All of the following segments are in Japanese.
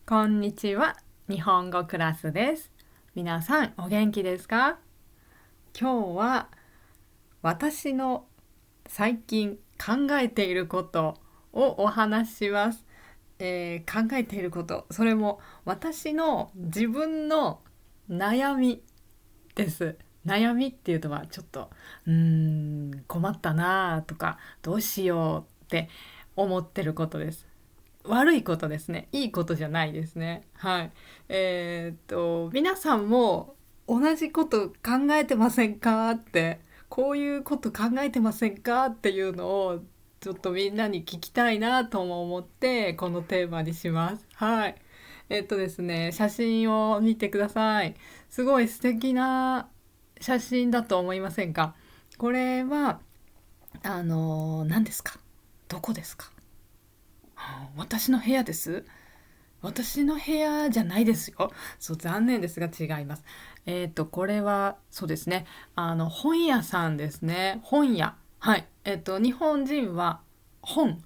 こんにちは。日本語クラスです。皆さんお元気ですか？今日は私の最近考えていることをお話しします。考えていること、それも私の自分の悩みです。悩みっていうとはちょっと困ったなとかどうしようって思ってることです。悪いことですね。いいことじゃないですね。はい。皆さんも同じこと考えてませんかって、こういうこと考えてませんかっていうのをちょっとみんなに聞きたいなとも思ってこのテーマにします。はい。ですね、写真を見てください。すごい素敵な写真だと思いませんか？これは何ですか？どこですか？私の部屋です。私の部屋じゃないですよ。そう、残念ですが違います。これは、そうですね。本屋さんですね。本屋。はい。日本人は本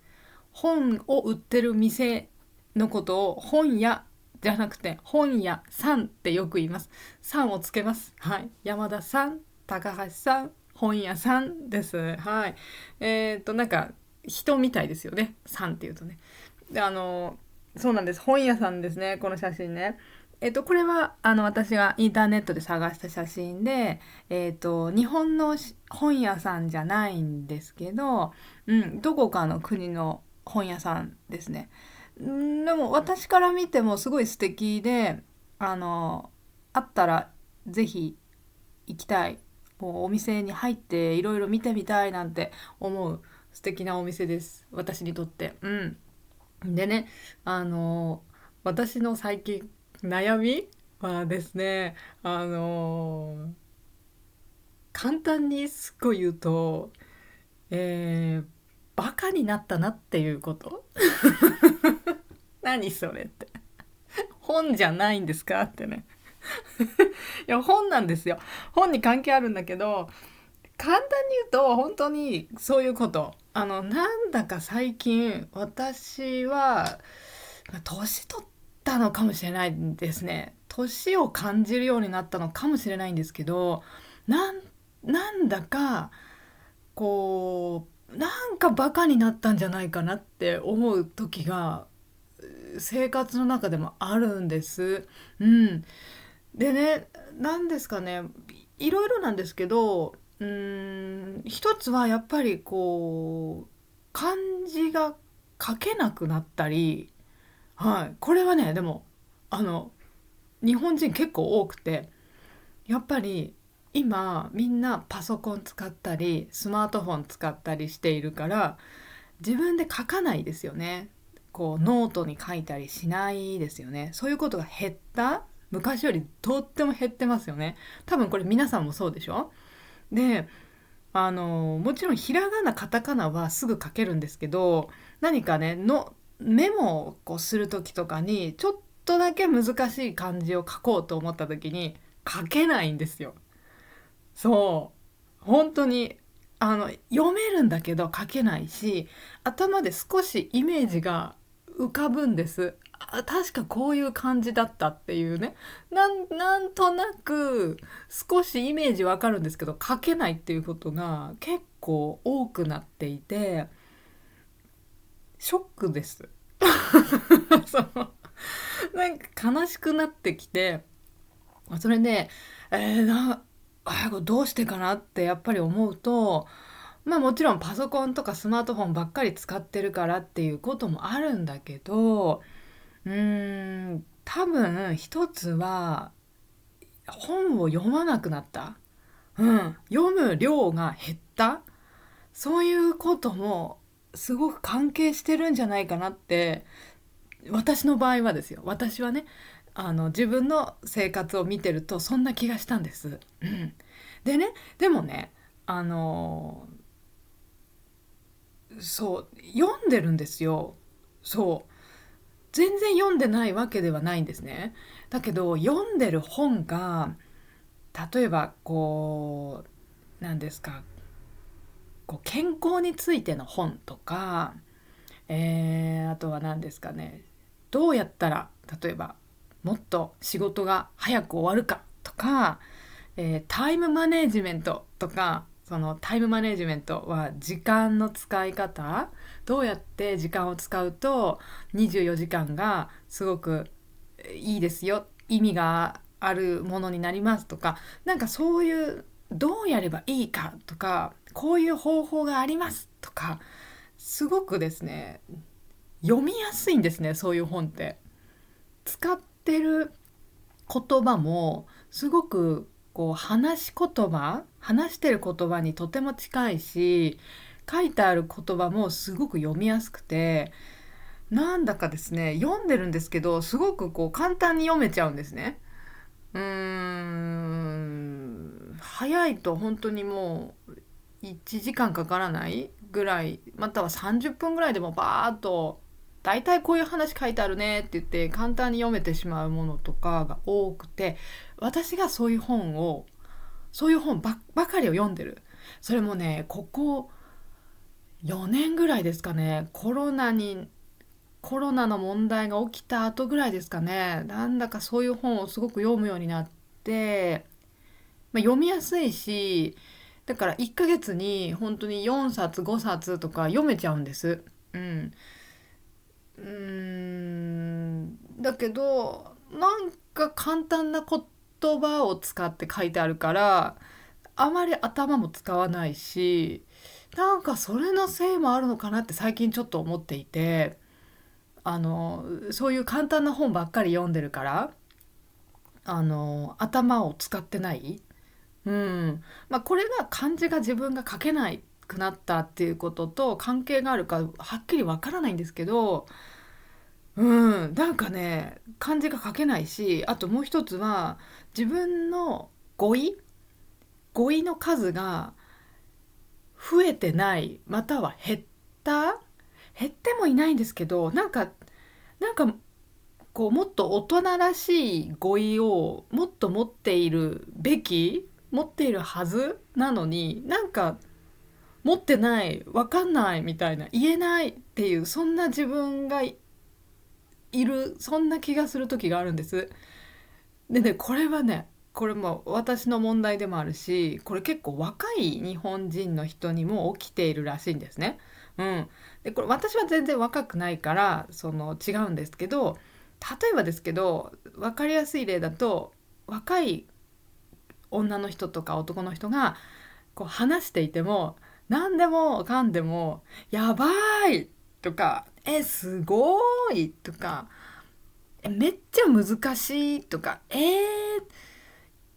を売ってる店のことを本屋じゃなくて本屋さんってよく言います。さんをつけます。はい。山田さん、高橋さん、本屋さんです。はい。なんか人みたいですよね。さんっていうとね。で、そうなんです。本屋さんですね。この写真ね。これは私がインターネットで探した写真で、日本の本屋さんじゃないんですけど、どこかの国の本屋さんですね。でも私から見てもすごい素敵で、あったらぜひ行きたい。もうお店に入っていろいろ見てみたいなんて思う素敵なお店です。私にとって。でね、あの私の最近悩みはですね、簡単にすっごい言うと、バカになったなっていうこと。何それって。本じゃないんですかってね。いや、本なんですよ。本に関係あるんだけど、簡単に言うと本当にそういうこと。なんだか最近私は年取ったのかもしれないですね。年を感じるようになったのかもしれないんですけど、なんだかなんかバカになったんじゃないかなって思う時が生活の中でもあるんです。うん。でね、なんですかね、いろいろなんですけど、一つはやっぱり漢字が書けなくなったり、はい、これはね、でも、あの、日本人結構多くて、やっぱり今みんなパソコン使ったり、スマートフォン使ったりしているから、自分で書かないですよね。ノートに書いたりしないですよね。そういうことが減った。昔よりとっても減ってますよね。多分これ皆さんもそうでしょ？で、もちろんひらがなカタカナはすぐ書けるんですけど、何かねのメモをする時とかにちょっとだけ難しい漢字を書こうと思った時に書けないんですよ。そう本当に読めるんだけど書けないし、頭で少しイメージが浮かぶんです。確かこういう感じだったっていうね、なんとなく少しイメージわかるんですけど書けないっていうことが結構多くなっていて、ショックです。そうなんか悲しくなってきて、それで、えーなこれどうしてかなってやっぱり思うと、まあもちろんパソコンとかスマートフォンばっかり使ってるからっていうこともあるんだけど、多分一つは本を読まなくなった。読む量が減った。そういうこともすごく関係してるんじゃないかなって、私の場合はですよ。私はね、自分の生活を見てるとそんな気がしたんです。でね、でもね、あのそう読んでるんですよ。そう全然読んでないわけではないんですね。だけど読んでる本が、例えば何ですか、健康についての本とか、あとは何ですかね、どうやったら例えばもっと仕事が早く終わるかとか、タイムマネジメントとか、そのタイムマネジメントは時間の使い方、どうやって時間を使うと24時間がすごくいいですよ、意味があるものになりますとか、なんかそういうどうやればいいかとか、こういう方法がありますとか、すごくですね読みやすいんですね、そういう本って。使ってる言葉もすごくこう話してる言葉にとても近いし、書いてある言葉もすごく読みやすくて、なんだかですね読んでるんですけど、すごくこう簡単に読めちゃうんですね。早いと本当にもう1時間かからないぐらい、または30分ぐらいでもバーッと大体こういう話書いてあるねって言って簡単に読めてしまうものとかが多くて、私がそういう本ばかりを読んでる。それもね、ここ4年ぐらいですかね、コロナの問題が起きた後ぐらいですかね、なんだかそういう本をすごく読むようになって、読みやすいし、だから1ヶ月に本当に4冊5冊とか読めちゃうんです。うん。だけどなんか簡単な言葉を使って書いてあるから、あまり頭も使わないし、なんかそれのせいもあるのかなって最近ちょっと思っていて、そういう簡単な本ばっかり読んでるから、頭を使ってない。これが漢字が自分が書けないくなったっていうことと関係があるかはっきりわからないんですけど、なんかね漢字が書けないし、あともう一つは自分の語彙の数が増えてない、または減ってもいないんですけど、なんかこうもっと大人らしい語彙をもっと持っているはずなのに、なんか持ってない、わかんないみたいな、言えないっていう、そんな自分がいる、そんな気がする時があるんです。でね、これも私の問題でもあるし、これ結構若い日本人の人にも起きているらしいんですね。でこれ私は全然若くないから違うんですけど、例えばですけど分かりやすい例だと、若い女の人とか男の人がこう話していても、何でもかんでも「やばい!」とかすごい!」とかめっちゃ難しいとか、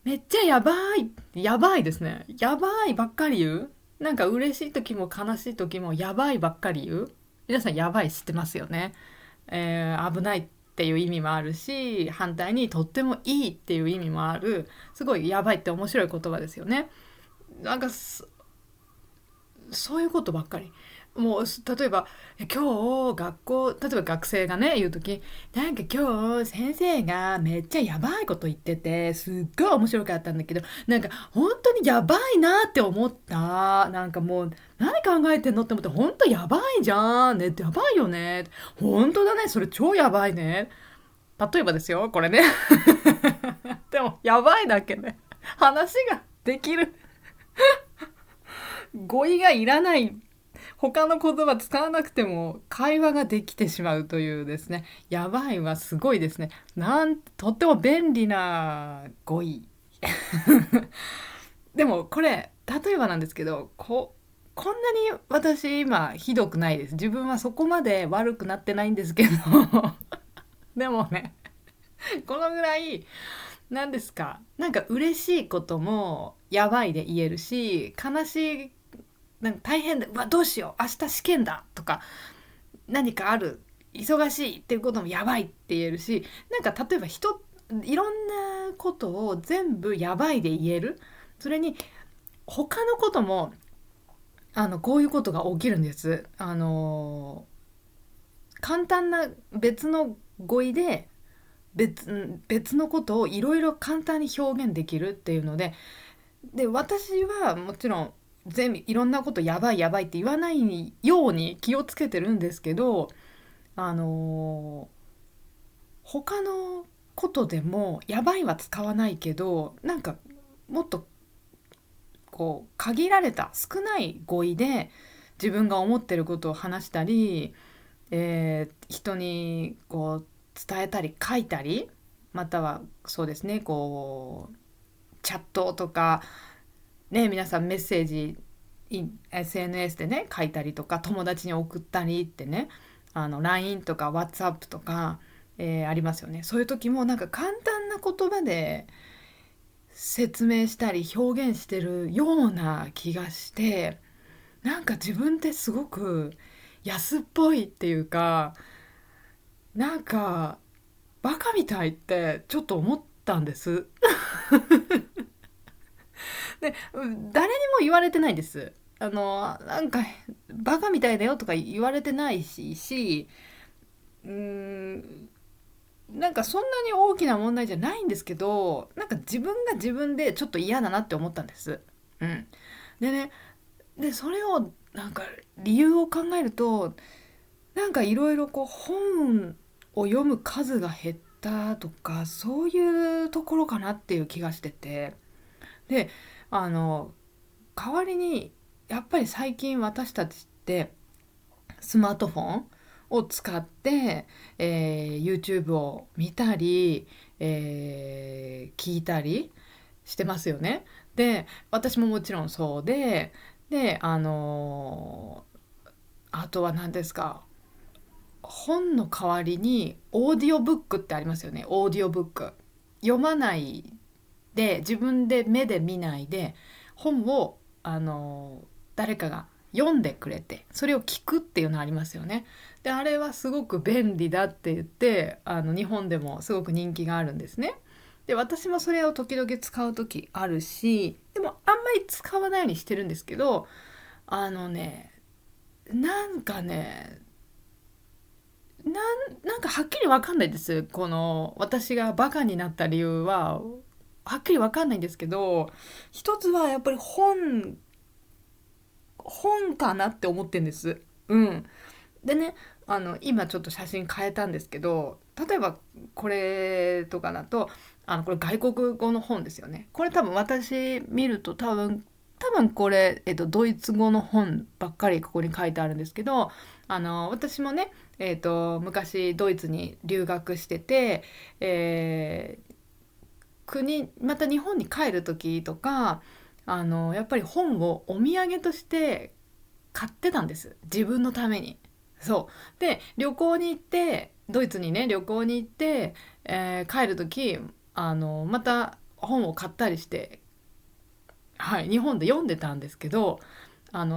めっちゃやばい、やばいですね。やばいばっかり言う。なんか嬉しい時も悲しい時もやばいばっかり言う。皆さんやばい知ってますよね。危ないっていう意味もあるし、反対にとってもいいっていう意味もある、すごいやばいって面白い言葉ですよね。なんかそういうことばっかり。もう例えば今日例えば学生がね言う時、なんか今日先生がめっちゃやばいこと言っててすっごい面白かったんだけど、なんか本当にやばいなって思った。なんかもう何考えてんのって思って、本当やばいじゃんねって、やばいよね、本当だね、それ超やばいね。例えばですよこれね。でもやばいだけね、話ができる、語彙がいらない、他の言葉使わなくても会話ができてしまうというですね、やばいはすごいですね。とっても便利な語彙。でもこれ例えばなんですけど、こんなに私今ひどくないです。自分はそこまで悪くなってないんですけど。でもね、このぐらい、何ですか、なんか嬉しいこともやばいで言えるし、悲しい、なんか大変だ、どうしよう明日試験だとか、何かある、忙しいっていうこともやばいって言えるし、なんか例えばいろんなことを全部やばいで言える。それに他のこともこういうことが起きるんです。簡単な別の語彙で別のことをいろいろ簡単に表現できるっていうので、私はもちろん全部いろんなことやばいやばいって言わないように気をつけてるんですけど、あの他のことでもやばいは使わないけど、なんかもっとこう限られた少ない語彙で自分が思ってることを話したり、人にこう伝えたり書いたり、またはそうですね、こうチャットとかね、皆さんメッセージSNS でね書いたりとか、友達に送ったりってね、LINE とか WhatsApp とか、ありますよね。そういう時もなんか簡単な言葉で説明したり表現してるような気がして、なんか自分ってすごく安っぽいっていうか、なんかバカみたいってちょっと思ったんです。で、誰にも言われてないです。なんかバカみたいだよとか言われてないし、うーん、なんかそんなに大きな問題じゃないんですけど、なんか自分が自分でちょっと嫌だなって思ったんです。うん。でね、それをなんか理由を考えると、なんかいろいろこう本を読む数が減ったとか、そういうところかなっていう気がしてて、で、あの代わりにやっぱり最近私たちってスマートフォンを使って、YouTube を見たり、聞いたりしてますよね。で、私ももちろんそうで、で、あとは何ですか、本の代わりにオーディオブックってありますよね。オーディオブック。読まないで、自分で目で見ないで、本を誰かが読んでくれて、それを聞くっていうのありますよね。で、あれはすごく便利だって言って、日本でもすごく人気があるんですね。で、私もそれを時々使う時あるし、でもあんまり使わないようにしてるんですけど、あのね、なんかね、なんかはっきりわかんないです。この私がバカになった理由ははっきりわかんないんですけど、一つはやっぱり本かなって思ってんです。うん。でね、今ちょっと写真変えたんですけど、例えばこれとかだと、これ外国語の本ですよね。これ多分私見ると多分これ、ドイツ語の本ばっかりここに書いてあるんですけど、私もね、昔ドイツに留学してて、えーまた日本に帰る時とか、やっぱり本をお土産として買ってたんです。自分のために。そう。で、旅行に行って、ドイツにね、旅行に行って、帰る時、また本を買ったりして、はい、日本で読んでたんですけど、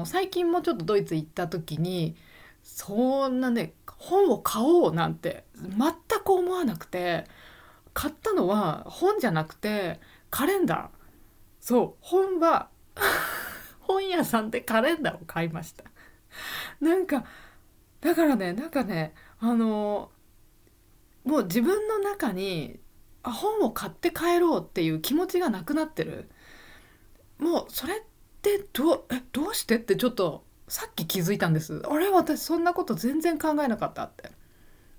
最近もちょっとドイツ行った時に、そんなね、本を買おうなんて全く思わなくて、買ったのは本じゃなくてカレンダー。そう、本は本屋さんでカレンダーを買いました。なんか、だからね、なんかね、もう自分の中に本を買って帰ろうっていう気持ちがなくなってる。もうそれってどうしてってちょっとさっき気づいたんです。あれ、私そんなこと全然考えなかったって。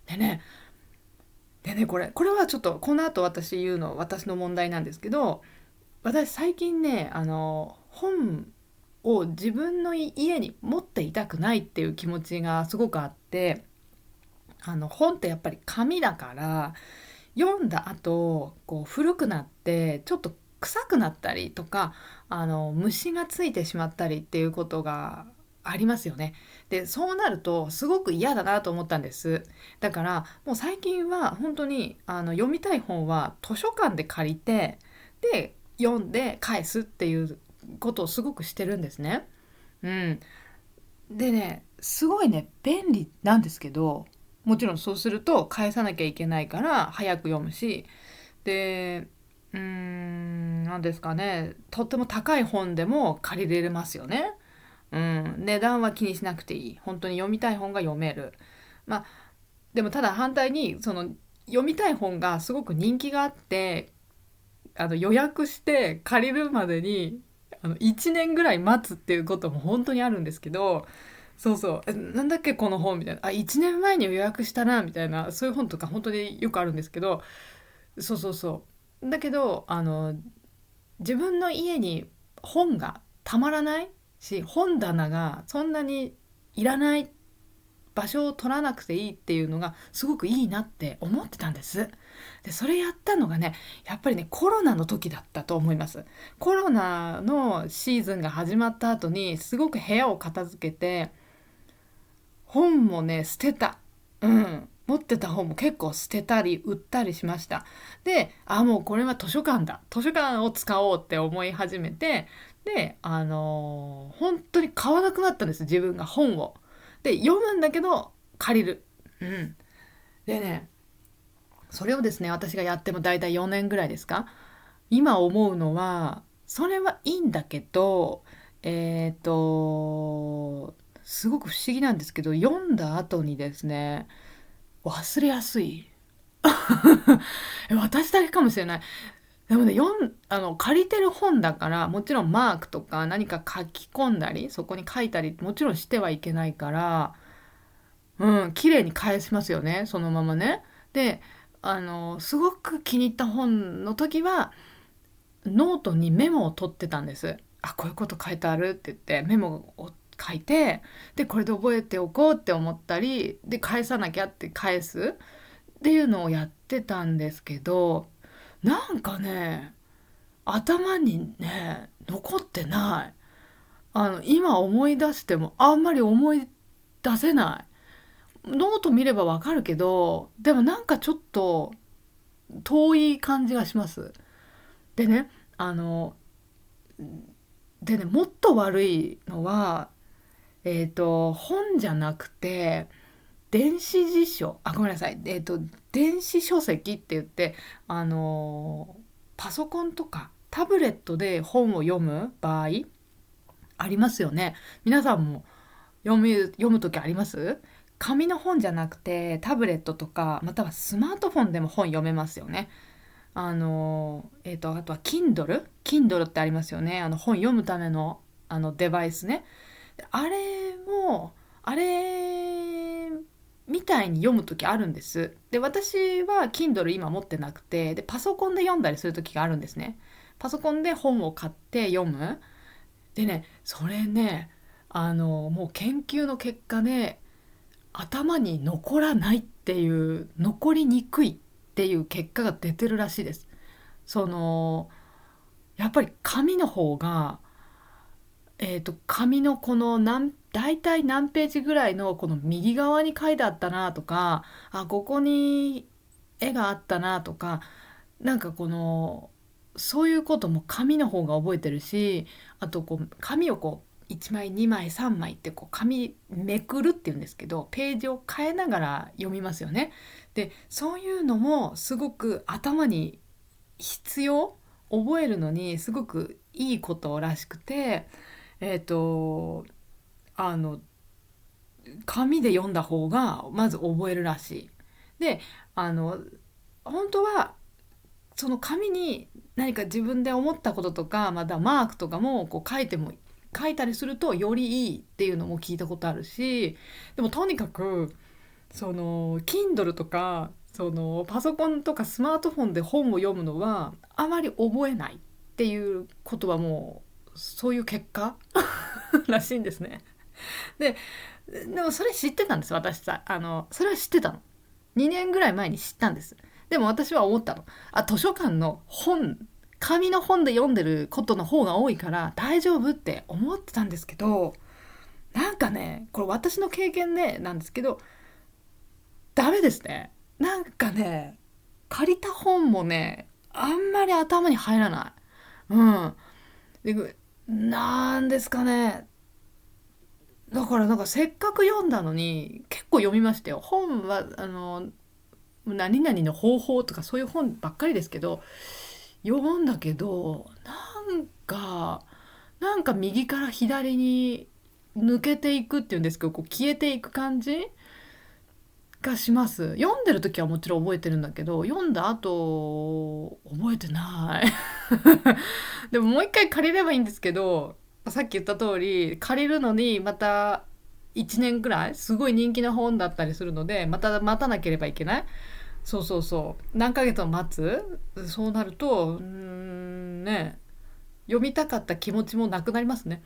でね、これはちょっとこの後私言うの私の問題なんですけど、私最近ね、本を自分の家に持っていたくないっていう気持ちがすごくあって、本ってやっぱり紙だから、読んだ後こう古くなってちょっと臭くなったりとか、虫がついてしまったりっていうことがありますよね。で、そうなるとすごく嫌だなと思ったんです。だからもう最近は本当に読みたい本は図書館で借りて、で読んで返すっていうことをすごくしてるんですね。うん。でね、すごいね、便利なんですけど、もちろんそうすると返さなきゃいけないから早く読むし、で、なんですかね、とっても高い本でも借りれますよね。うん、値段は気にしなくていい。本当に読みたい本が読める。まあ、でもただ反対に、その読みたい本がすごく人気があって、予約して借りるまでに1年ぐらい待つっていうことも本当にあるんですけど、そうそうなんだっけこの本みたいな、1年前に予約したなみたいな、そういう本とか本当によくあるんですけど、そうそうそうだけど自分の家に本がたまらないし、本棚がそんなにいらない、場所を取らなくていいっていうのがすごくいいなって思ってたんです。でそれやったのがね、やっぱりねコロナの時だったと思います。コロナのシーズンが始まった後にすごく部屋を片付けて、本もね捨てた。持ってた本も結構捨てたり売ったりしました。で、もうこれは図書館だ、図書館を使おうって思い始めて、で本当に買わなくなったんです、自分が本を。で読むんだけど借りる。でね、それをですね私がやってもだいたい4年ぐらいですか。今思うのはそれはいいんだけど、すごく不思議なんですけど、読んだ後にですね忘れやすい。私だけかもしれない。でもね、借りてる本だから、もちろんマークとか何か書き込んだり、そこに書いたり、もちろんしてはいけないから、綺麗に返しますよね、そのままね。で、すごく気に入った本の時は、ノートにメモを取ってたんです。こういうこと書いてあるって言ってメモを書いて、でこれで覚えておこうって思ったりで、返さなきゃって返すっていうのをやってたんですけど、なんかね頭にね残ってない。今思い出してもあんまり思い出せない。ノート見ればわかるけど、でもなんかちょっと遠い感じがします。でね、あのもっと悪いのは、本じゃなくて電子辞書、ごめんなさい、電子書籍って言って、パソコンとかタブレットで本を読む場合ありますよね。皆さんも読む時あります？紙の本じゃなくてタブレットとか、またはスマートフォンでも本読めますよね。あとは Kindle ってありますよね。本読むためのデバイスね。あれもあれみたいに読む時あるんです。で私は Kindle 今持ってなくて、でパソコンで読んだりする時があるんですね。パソコンで本を買って読む。でねそれねもう研究の結果で頭に残らないっていう、残りにくいっていう結果が出てるらしいです。そのやっぱり紙の方が、紙のこの大体何ページぐらいのこの右側に書いてあったなとか、ここに絵があったなとか、なんかそういうことも紙の方が覚えてるし、あと紙を1枚2枚3枚って紙めくるっていうんですけど、ページを変えながら読みますよね。でそういうのもすごく頭に必要、覚えるのにすごくいいことらしくて、えっ、とあの紙で読んだ方がまず覚えるらしい。で本当はその紙に何か自分で思ったこととか、またマークとかも書いたりするとよりいいっていうのも聞いたことあるし、でもとにかくKindle とかパソコンとかスマートフォンで本を読むのはあまり覚えないっていうことはもうそういう結果らしいんですね。で、でもそれ知ってたんです、私さ。それは知ってたの。2年ぐらい前に知ったんです。でも私は思ったの。図書館の本、紙の本で読んでることの方が多いから大丈夫って思ってたんですけど、なんかね、これ私の経験でなんですけど、ダメですね。なんかね、借りた本もね、あんまり頭に入らない。で、なんですかね。だからなんかせっかく読んだのに結構読みましたよ。本は何々の方法とかそういう本ばっかりですけど、読んだけどなんか右から左に抜けていくっていうんですけど、消えていく感じがします。読んでる時はもちろん覚えてるんだけど、読んだ後覚えてないでももう一回借りればいいんですけど、さっき言った通り借りるのにまた1年くらいすごい人気の本だったりするので、また待たなければいけない。そうそうそう、何ヶ月も待つ。そうなるとね、読みたかった気持ちもなくなりますね。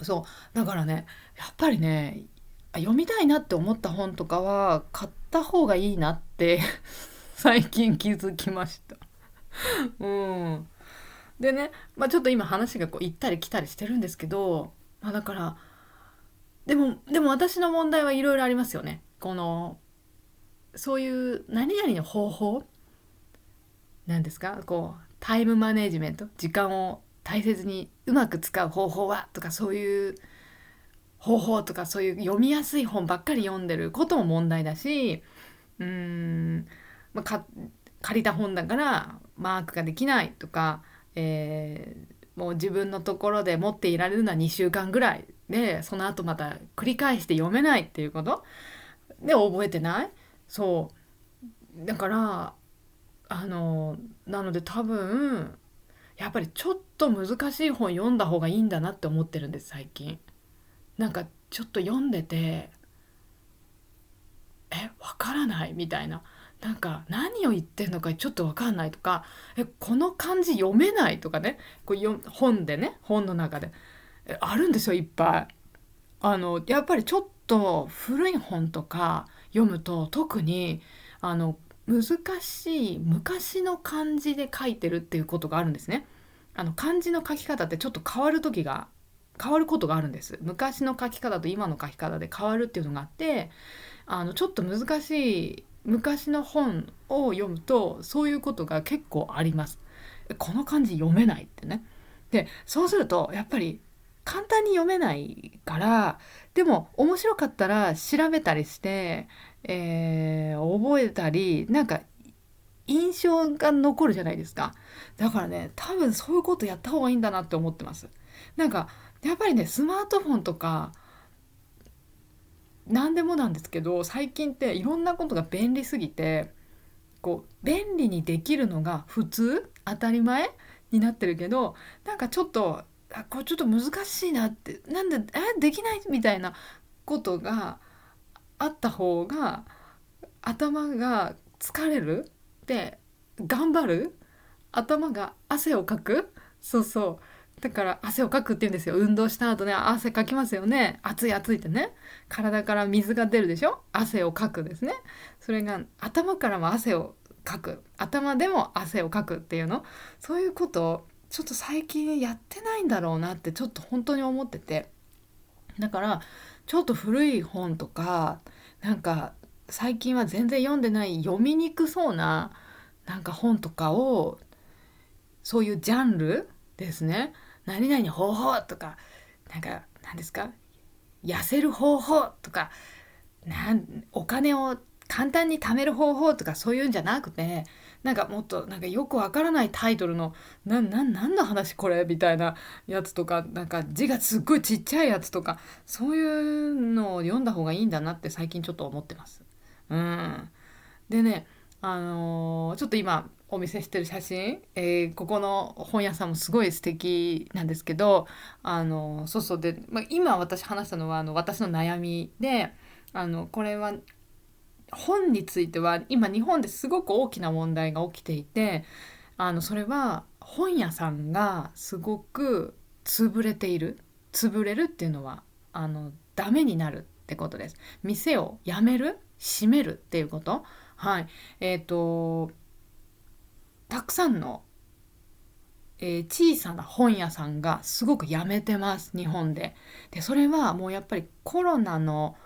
そうだからね、やっぱりね、読みたいなって思った本とかは買った方がいいなって最近気づきました。うん。でね、ちょっと今話がこう行ったり来たりしてるんですけど、だからでも私の問題はいろいろありますよね。そういう何々の方法なんですか、こうタイムマネジメント、時間を大切にうまく使う方法はとか、そういう方法とか、そういう読みやすい本ばっかり読んでることも問題だし、うーん、まあ、借りた本だからマークができないとか、もう自分のところで持っていられるのは2週間ぐらいで、その後また繰り返して読めないっていうことで覚えてない。そうだから、なので多分やっぱりちょっと難しい本読んだ方がいいんだなって思ってるんです、最近。なんかちょっと読んでて、わからないみたいな、なんか何を言ってんのかちょっとわかんないとか、この漢字読めないとかね、本でね、本の中であるんですよ、いっぱい。やっぱりちょっと古い本とか読むと、特にあの難しい昔の漢字で書いてるっていうことがあるんですね。漢字の書き方ってちょっと変わることがあるんです。昔の書き方と今の書き方で変わるっていうのがあって、ちょっと難しい昔の本を読むとそういうことが結構あります。この漢字読めないってね。でそうするとやっぱり簡単に読めないから、でも面白かったら調べたりして、覚えたり、なんか印象が残るじゃないですか。だからね、多分そういうことやった方がいいんだなって思ってます。なんかやっぱりね、スマートフォンとか何でもなんですけど、最近っていろんなことが便利すぎて、こう便利にできるのが普通当たり前になってるけど、なんかちょっとこれちょっと難しいなって、なんでできないみたいなことがあった方が頭が疲れるで、頑張る、頭が汗をかく。そうそう、だから汗をかくって言うんですよ。運動した後ね、汗かきますよね。暑い暑いってね、体から水が出るでしょ、汗をかくですね。それが頭からも汗をかく、頭でも汗をかくっていうの、そういうことをちょっと最近やってないんだろうなってちょっと本当に思ってて。だからちょっと古い本とか、なんか最近は全然読んでない読みにくそうななんか本とかを、そういうジャンルですね。何々方法とか、なんか何ですか、痩せる方法とか、お金を簡単に貯める方法とか、そういうんじゃなくて、なんかもっとなんかよくわからないタイトルの何の話これみたいなやつとか、なんか字がすっごいちっちゃいやつとか、そういうのを読んだ方がいいんだなって最近ちょっと思ってます。うん。でね、ちょっと今お見せしてる写真、ここの本屋さんもすごい素敵なんですけど、そうそうで、今私話したのは私の悩みで、これは本については今日本ですごく大きな問題が起きていて、それは本屋さんがすごく潰れている。潰れるっていうのはダメになるってことです。店を辞める、閉めるっていうこと。はい。たくさんの、小さな本屋さんがすごく辞めてます、日本で。でそれはもうやっぱりコロナの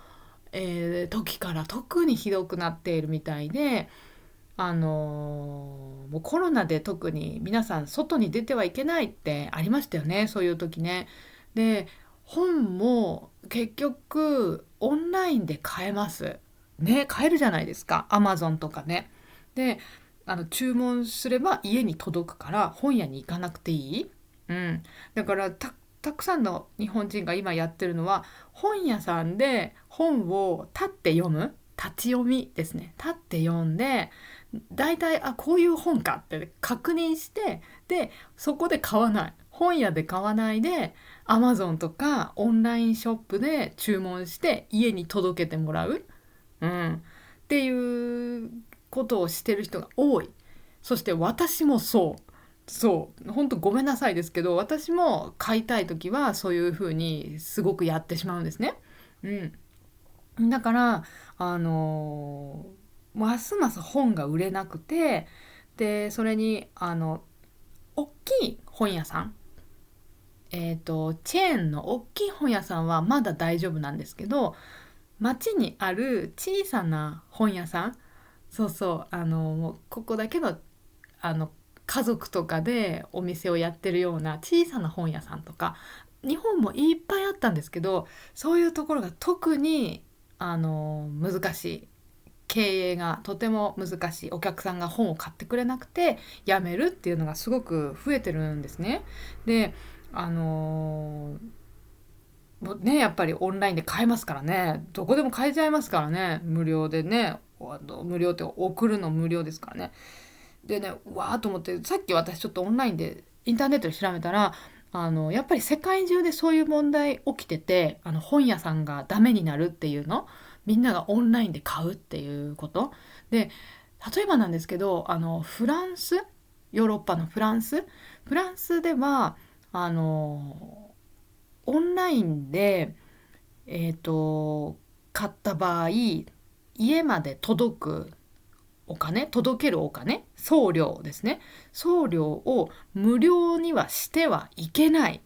時から特にひどくなっているみたいで、もうコロナで特に皆さん外に出てはいけないってありましたよね、そういう時ね。で本も結局オンラインで買えますね。買えるじゃないですか、アマゾンとかね。で注文すれば家に届くから本屋に行かなくていい。うん、だからたくさんの日本人が今やってるのは、本屋さんで本を立って読む、立ち読みですね。立って読んで、だいたいこういう本かって確認して、でそこで買わない。本屋で買わないで Amazon とかオンラインショップで注文して家に届けてもらう、っていうことをしてる人が多い。そして私もそう本当ごめんなさいですけど、私も買いたい時はそういう風にすごくやってしまうんですね。だからますます本が売れなくて、でそれに大きい本屋さん、チェーンの大きい本屋さんはまだ大丈夫なんですけど、町にある小さな本屋さん、もうここだけのあの家族とかでお店をやってるような小さな本屋さんとか、日本もいっぱいあったんですけど、そういうところが特に難しい、経営がとても難しい、お客さんが本を買ってくれなくて辞めるっていうのがすごく増えてるんですね。でもうね、やっぱりオンラインで買えますからね、どこでも買えちゃいますからね、無料でね、無料って送るの無料ですからね。でね、わーと思って、さっき私ちょっとオンラインでインターネットで調べたら、やっぱり世界中でそういう問題起きてて、本屋さんがダメになるっていうの、みんながオンラインで買うっていうことで、例えばなんですけど、フランス、ヨーロッパのフランスではあのオンラインで買った場合、家まで届けるお金、送料ですね。送料を無料にはしてはいけない。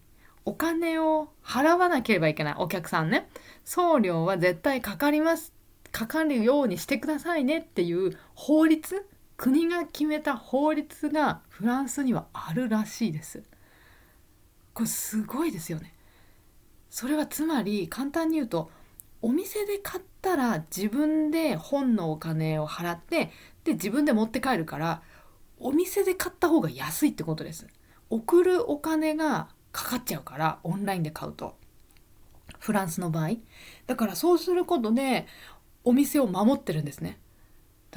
お金を払わなければいけない、お客さんね。送料は絶対かかります。かかるようにしてくださいねっていう法律、国が決めた法律がフランスにはあるらしいです。これすごいですよね。それはつまり簡単に言うと、お店で買ったら自分で本のお金を払って、で自分で持って帰るから、お店で買った方が安いってことです。送るお金がかかっちゃうから、オンラインで買うと、フランスの場合だから、そうすることでお店を守ってるんですね。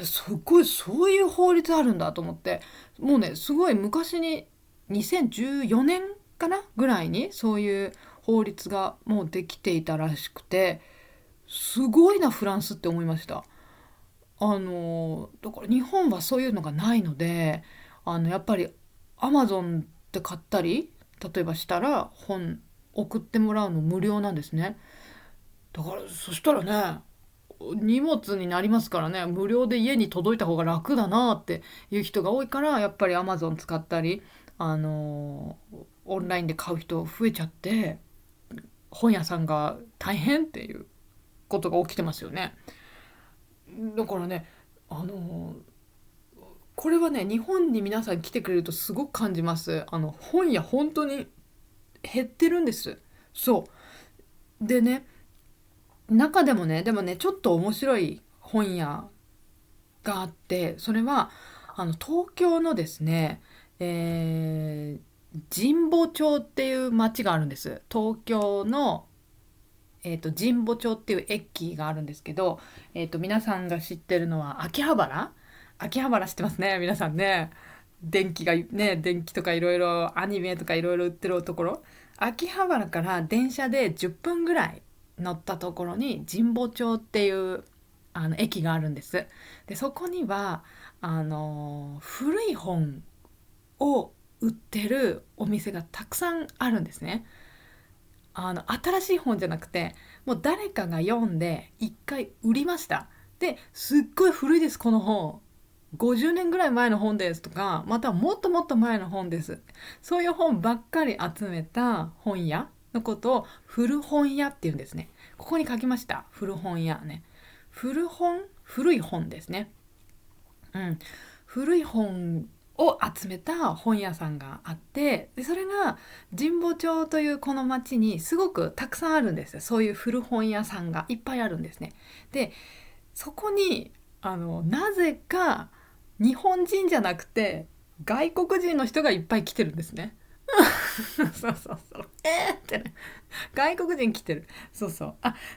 すごい、そういう法律あるんだと思って、もうね、すごい昔に2014年かなぐらいにそういう法律がもうできていたらしくて、すごいなフランスって思いました。だから日本はそういうのがないので、やっぱりアマゾンで買ったり例えばしたら本送ってもらうの無料なんですね。だからそしたらね、荷物になりますからね、無料で家に届いた方が楽だなっていう人が多いから、やっぱりアマゾン使ったりオンラインで買う人増えちゃって、本屋さんが大変っていうことが起きてますよね。だからね、あのこれはね、日本に皆さん来てくれるとすごく感じます。本屋本当に減ってるんです。そうでね、中でもね、でもね、ちょっと面白い本屋があって、それは東京のですね、神保町っていう町があるんです。東京の神保町っていう駅があるんですけど、皆さんが知ってるのは秋葉原知ってますね、皆さんね。電気とかいろいろアニメとかいろいろ売ってるところ、秋葉原から電車で10分ぐらい乗ったところに神保町っていう駅があるんです。でそこには古い本を売ってるお店がたくさんあるんですね。新しい本じゃなくて、もう誰かが読んで一回売りました。ですっごい古いです、この本50年ぐらい前の本ですとか、またはもっともっと前の本です、そういう本ばっかり集めた本屋のことを古本屋って言うんですね。ここに書きました、古本屋ね。古い本ですね。古い本を集めた本屋さんがあって、でそれが神保町というこの町にすごくたくさんあるんですよ。そういう古本屋さんがいっぱいあるんですね。でそこになぜか日本人じゃなくて外国人の人がいっぱい来てるんですね。そう、ってね、外国人来てる。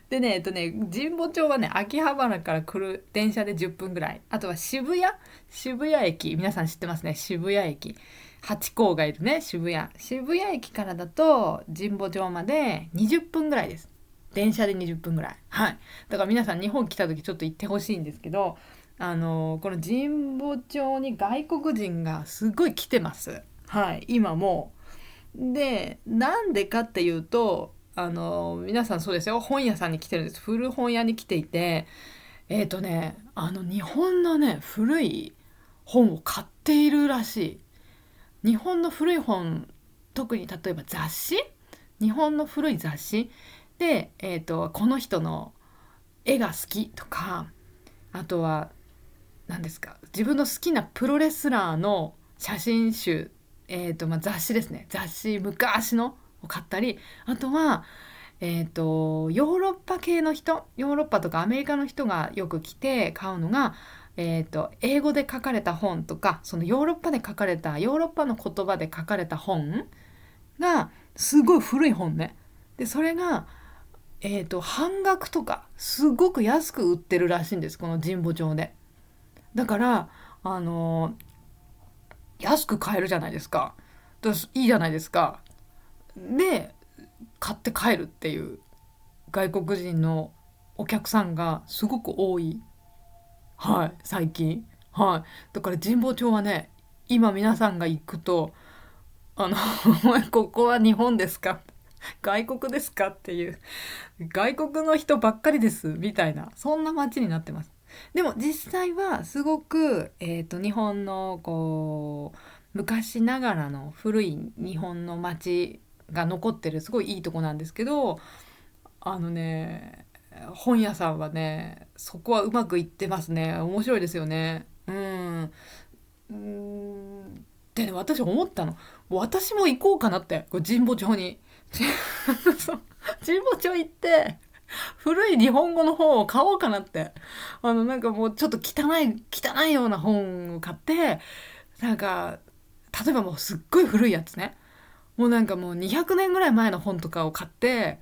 でね、神保町はね、秋葉原から来る電車で10分ぐらい。あとは渋谷駅、皆さん知ってますね、渋谷駅。ハチ公がいるね、渋谷駅からだと神保町まで20分ぐらいです。電車で20分ぐらい。はい。だから皆さん日本来た時ちょっと行ってほしいんですけど、この神保町に外国人がすごい来てます。はい。今もう。で、なんでかっていうと、皆さんそうですよ。本屋さんに来てるんです。古本屋に来ていて、日本のね、古い本を買っているらしい。日本の古い本、特に例えば雑誌、日本の古い雑誌で、この人の絵が好きとか、あとは何ですか、自分の好きなプロレスラーの写真集、雑誌ですね、雑誌昔のを買ったり、あとはヨーロッパ系の人、ヨーロッパとかアメリカの人がよく来て買うのが、英語で書かれた本とか、そのヨーロッパで書かれた、ヨーロッパの言葉で書かれた本がすごい古い本ね。でそれが、半額とかすごく安く売ってるらしいんです、この神保町で。だから安く買えるじゃないですか。いいじゃないですか。で買って帰るっていう外国人のお客さんがすごく多い。はい、最近。はい。だから神保町はね、今皆さんが行くと、あのここは日本ですか、外国ですかっていう、外国の人ばっかりですみたいな、そんな街になってます。でも実際はすごく、日本のこう昔ながらの古い日本の街が残ってるすごいいいとこなんですけど、あのね本屋さんはねそこはうまくいってますね。面白いですよね。でね、私思ったの、私も行こうかなって、これ神保町にそう神保町行って古い日本語の本を買おうかなって、なんかもうちょっと汚いような本を買って、なんか例えばもうすっごい古いやつね、もうなんかもう200年ぐらい前の本とかを買って、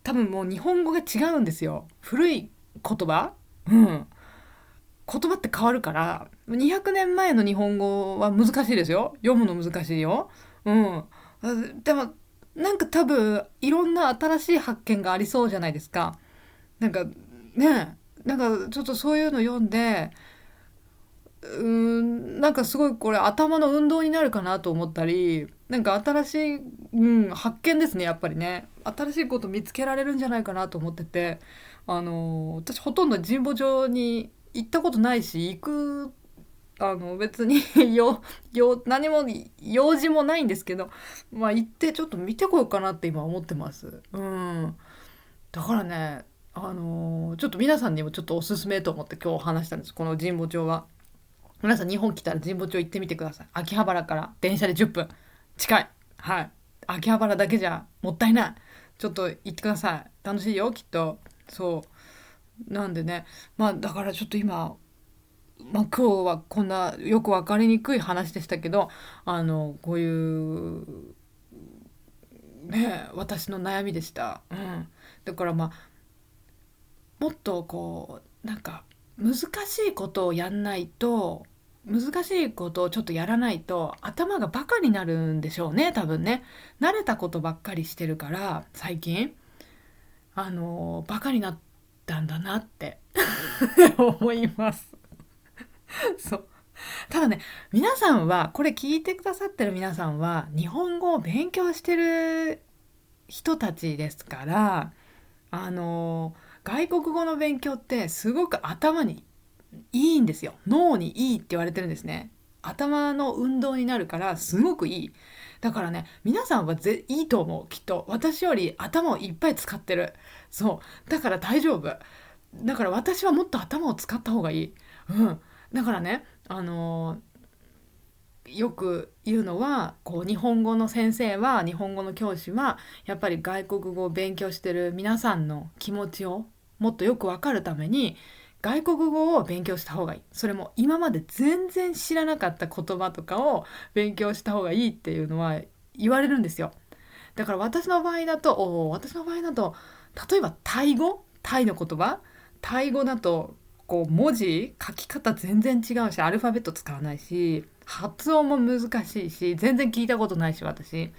多分もう日本語が違うんですよ、古い言葉。うん言葉って変わるから、200年前の日本語は難しいですよ、読むの難しいよ。うんでもなんか多分いろんな新しい発見がありそうじゃないですか。なんかね、なんかちょっとそういうの読んで、なんかすごいこれ頭の運動になるかなと思ったり、なんか新しい、発見ですね、やっぱりね。新しいこと見つけられるんじゃないかなと思ってて、私ほとんど神保町に行ったことないし、別に何も用事もないんですけど、まあ行ってちょっと見てこようかなって今思ってます。だからね、ちょっと皆さんにもちょっとおすすめと思って今日話したんです、この神保町は。皆さん日本来たら神保町行ってみてください。秋葉原から電車で10分。近い。はい。秋葉原だけじゃもったいない。ちょっと行ってください。楽しいよ、きっと。そう。なんでね。まあだからちょっと今、今日はこんなよく分かりにくい話でしたけど、こういうね、私の悩みでした。だからもっとこうなんか難しいことをやんないと、難しいことをちょっとやらないと頭がバカになるんでしょうね、多分ね。慣れたことばっかりしてるから最近バカになったんだなって思います。そうただね、皆さんはこれ聞いてくださってる皆さんは日本語を勉強してる人たちですから、外国語の勉強ってすごく頭にいいんですよ。脳にいいって言われてるんですね。頭の運動になるからすごくいい。だからね、皆さんはいいと思う。きっと私より頭をいっぱい使ってる。そうだから大丈夫。だから私はもっと頭を使った方がいい。だからね、よく言うのは、こう日本語の先生は、日本語の教師はやっぱり外国語を勉強してる皆さんの気持ちをもっとよく分かるために外国語を勉強した方がいい。それも今まで全然知らなかった言葉とかを勉強した方がいいっていうのは言われるんですよ。だから私の場合だと例えばタイの言葉、タイ語だとこう文字書き方全然違うし、アルファベット使わないし、発音も難しいし、全然聞いたことないし私。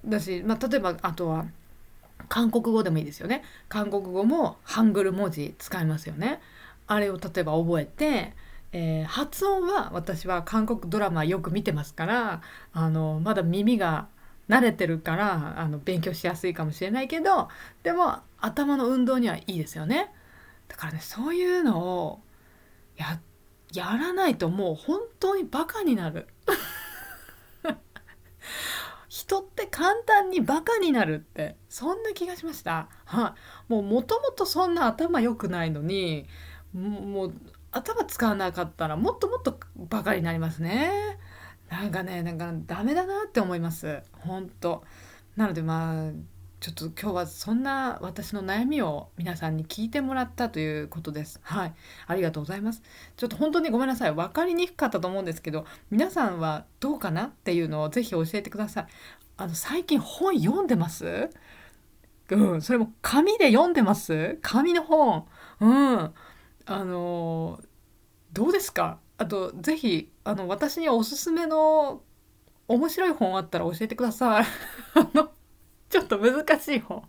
だし、例えばあとは韓国語でもいいですよね。韓国語もハングル文字使いますよね。あれを例えば覚えて、発音は私は韓国ドラマよく見てますから、まだ耳が慣れてるから勉強しやすいかもしれないけど、でも頭の運動にはいいですよね。だからね、そういうのをや、やらないともう本当にバカになる。人って簡単にバカになるってそんな気がしました。はい、もともとそんな頭良くないのに、もう頭使わなかったらもっともっとバカになりますね。なんかダメだなって思います。本当。なのでちょっと今日はそんな私の悩みを皆さんに聞いてもらったということです。はい。ありがとうございます。ちょっと本当にごめんなさい。分かりにくかったと思うんですけど、皆さんはどうかなっていうのをぜひ教えてください。最近本読んでます？それも紙で読んでます？紙の本。あのどうですか？あと、ぜひ、私におすすめの面白い本あったら教えてください。の、ちょっと難しい本。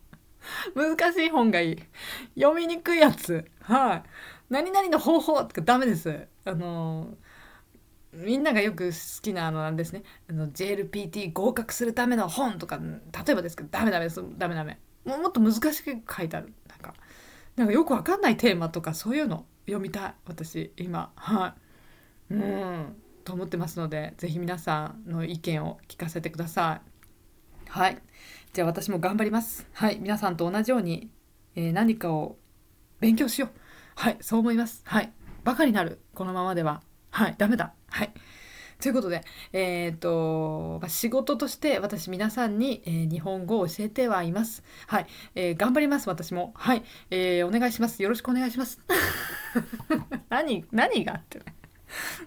難しい本がいい。読みにくいやつ。はい。何々の方法とかダメです。みんながよく好きななんですね。JLPT 合格するための本とか、例えばですけど、ダメダメです。ダメダメ。もっと難しく書いてある。なんかよくわかんないテーマとかそういうの読みたい。私、今。はい。と思ってますので、ぜひ皆さんの意見を聞かせてください。はい。じゃあ私も頑張ります。はい。皆さんと同じように、何かを勉強しよう。はい。そう思います。はい。バカになる。このままでは。はい。ダメだ。はい。ということで、仕事として私皆さんに、日本語を教えてはいます。はい。頑張ります。私も。はい。お願いします。よろしくお願いします。何がって。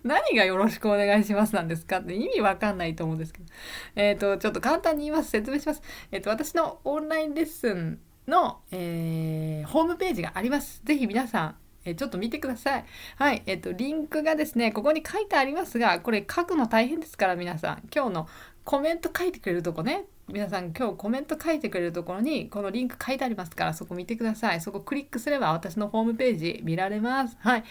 何がよろしくお願いしますなんですかって意味わかんないと思うんですけど。ちょっと簡単に言います。説明します。私のオンラインレッスンの、ホームページがあります。ぜひ皆さん、ちょっと見てください。はい。リンクがですね、ここに書いてありますが、これ書くの大変ですから皆さん、今日のコメント書いてくれるとこね。皆さん今日コメント書いてくれるところにこのリンク書いてありますから、そこ見てください。そこクリックすれば私のホームページ見られます。はい。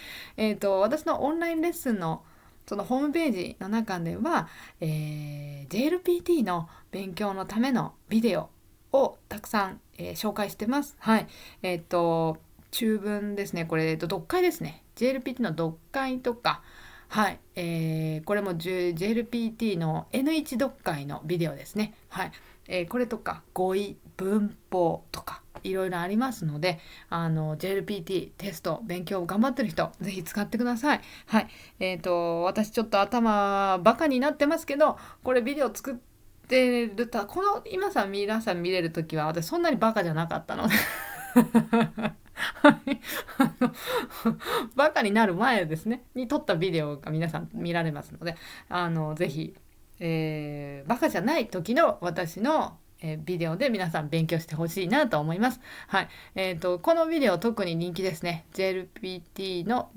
私のオンラインレッスンのそのホームページの中では、JLPT の勉強のためのビデオをたくさん、紹介してます。はい。中文ですね。これ、読解ですね。JLPT の読解とか、はい。これも JLPT の N1 読解のビデオですね。はい。これとか語彙、文法とかいろいろありますので、JLPT テスト勉強頑張ってる人ぜひ使ってください。はい。私ちょっと頭バカになってますけど、これビデオ作ってるこの皆さん見れるときは私そんなにバカじゃなかったのではいバカになる前ですねに撮ったビデオが皆さん見られますので、ぜひ、バカじゃない時の私のビデオで皆さん勉強してほしいなと思います。はい。このビデオ特に人気ですね。JLPT の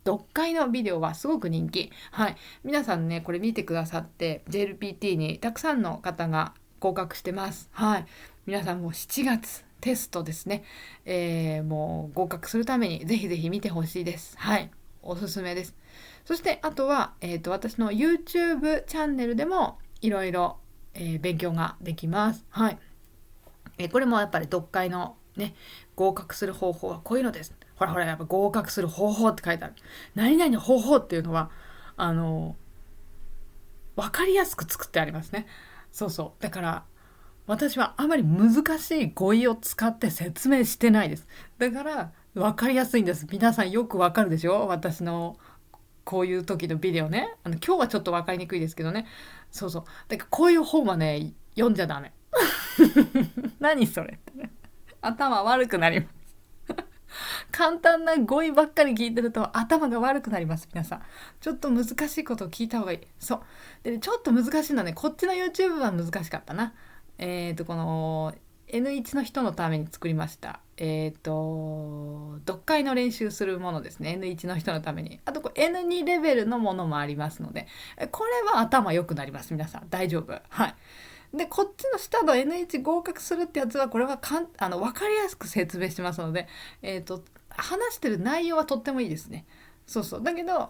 読解のビデオはすごく人気。はい。皆さんね、これ見てくださって、JLPT にたくさんの方が合格してます。はい。皆さんも7月テストですね。もう合格するためにぜひぜひ見てほしいです。はい。おすすめです。そしてあとは、私の YouTube チャンネルでもいろいろ勉強ができます。はい。これもやっぱり読解のね、合格する方法はこういうのです。ほらほら、やっぱ合格する方法って書いてある。何々の方法っていうのは、わかりやすく作ってありますね。そうそう。だから、私はあまり難しい語彙を使って説明してないです。だから、わかりやすいんです。皆さんよくわかるでしょ？私のこういう時のビデオね。今日はちょっとわかりにくいですけどね。そうそう。だからこういう本はね、読んじゃダメ。何それってね。頭悪くなります。簡単な語彙ばっかり聞いてると頭が悪くなります。皆さん。ちょっと難しいことを聞いた方がいい。そう。で、ちょっと難しいのはね、こっちの YouTube は難しかったな。この N1 の人のために作りました。読解の練習するものですね。N1 の人のために。あとN2 レベルのものもありますので、これは頭良くなります。皆さん大丈夫。はい。でこっちの下の N1 合格するってやつは、これは分かりやすく説明してますので、話してる内容はとってもいいですね。そうそう。だけど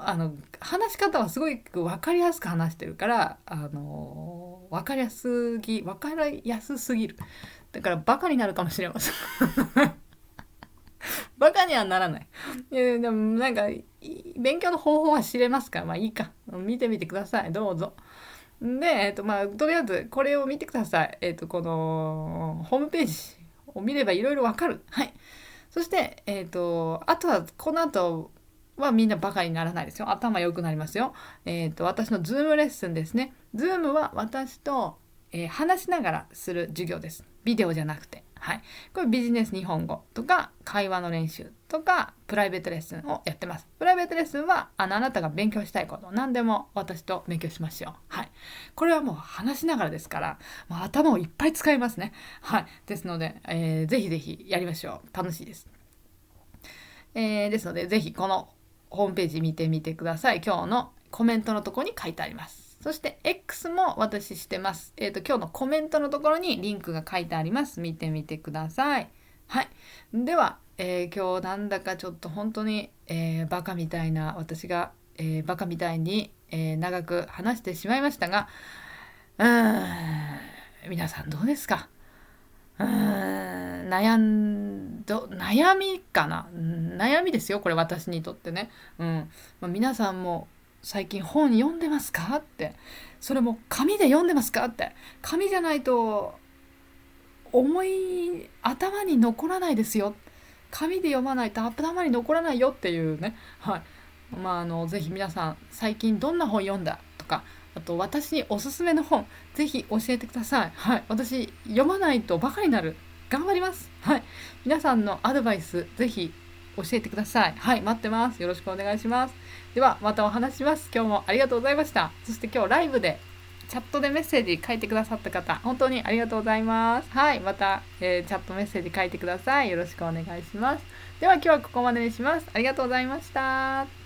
話し方はすごい分かりやすく話してるから、分かりやすすぎる。だからバカになるかもしれません。バカにはならない。でもなんか勉強の方法は知れますから、まあいいか。見てみてください。どうぞ。で、とりあえずこれを見てください。このホームページを見ればいろいろわかる。はい。そして、あとは、この後はみんなバカにならないですよ。頭良くなりますよ。私のズームレッスンですね。ズームは私と、話しながらする授業です。ビデオじゃなくて。はい。これビジネス日本語とか会話の練習とかプライベートレッスンをやってます。プライベートレッスンはあなたが勉強したいこと何でも私と勉強しましょう。はい。これはもう話しながらですから、もう頭をいっぱい使いますね。はい。ですので、ぜひぜひやりましょう。楽しいです。ですのでぜひこのホームページ見てみてください。今日のコメントのところに書いてあります。そして X も私してます。今日のコメントのところにリンクが書いてあります。見てみてください。はい。では、今日なんだかちょっと本当に、バカみたいな私が、バカみたいに、長く話してしまいましたが、皆さんどうですか？悩みかな、悩みですよこれ私にとってね。皆さんも最近本読んでますかって、それも紙で読んでますかって、紙じゃないと頭に残らないですよ、紙で読まないと頭に残らないよっていうね。はい。ぜひ皆さん最近どんな本読んだとか、あと私におすすめの本ぜひ教えてください。はい。私読まないとバカになる。頑張ります。はい。皆さんのアドバイスぜひ教えてください。はい。待ってます。よろしくお願いします。ではまたお話しします。今日もありがとうございました。そして今日ライブでチャットでメッセージ書いてくださった方、本当にありがとうございます。はい。また、チャットメッセージ書いてください。よろしくお願いします。では今日はここまでにします。ありがとうございました。